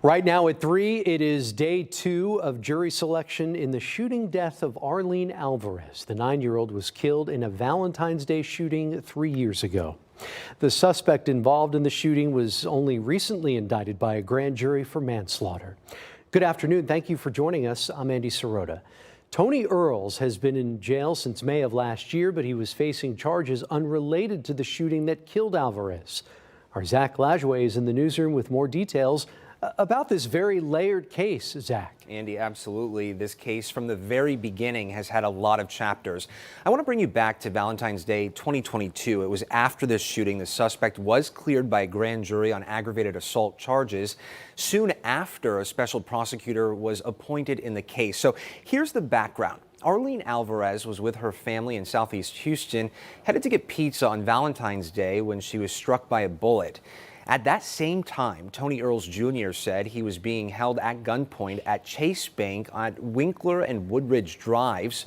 Right now at 3, it is day 2 of jury selection in the shooting death of Arlene Alvarez. The 9-year-old was killed in a Valentine's Day shooting 3 years ago. The suspect involved in the shooting was only recently indicted by a grand jury for manslaughter. Good afternoon. Thank you for joining us. I'm Andy Sirota. Tony Earls has been in jail since May of last year, but he was facing charges unrelated to the shooting that killed Alvarez. Our Zach Lajoie is in the newsroom with more details about this very layered case, Zach. Andy, absolutely. This case from the very beginning has had a lot of chapters. I want to bring you back to Valentine's Day 2022. It was after this shooting. The suspect was cleared by a grand jury on aggravated assault charges. Soon after, a special prosecutor was appointed in the case. So here's the background. Arlene Alvarez was with her family in Southeast Houston, headed to get pizza on Valentine's Day when she was struck by a bullet. At that same time, Tony Earls Jr. said he was being held at gunpoint at Chase Bank on Winkler and Woodridge Drives.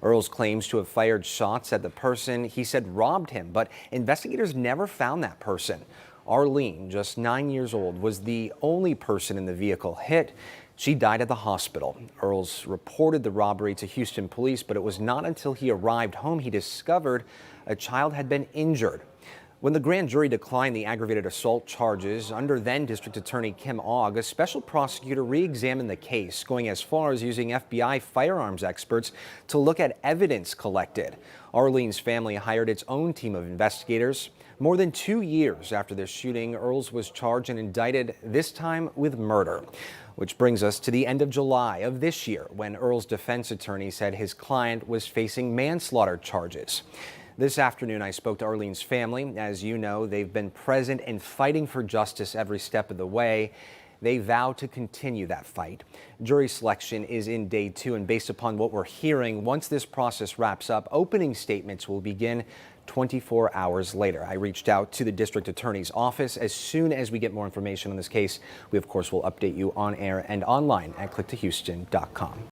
Earls claims to have fired shots at the person he said robbed him, but investigators never found that person. Arlene, just 9 years old, was the only person in the vehicle hit. She died at the hospital. Earls reported the robbery to Houston police, but it was not until he arrived home he discovered a child had been injured. When the grand jury declined the aggravated assault charges under then District Attorney Kim Ogg, a special prosecutor re-examined the case, going as far as using FBI firearms experts to look at evidence collected. Arlene's family hired its own team of investigators. More than 2 years after this shooting, Earls was charged and indicted, this time with murder. Which brings us to the end of July of this year, when Earls' defense attorney said his client was facing manslaughter charges. This afternoon, I spoke to Arlene's family. As you know, they've been present and fighting for justice every step of the way. They vow to continue that fight. Jury selection is in day 2, and based upon what we're hearing, once this process wraps up, opening statements will begin 24 hours later. I reached out to the district attorney's office. As soon as we get more information on this case, we of course will update you on air and online at clicktohouston.com.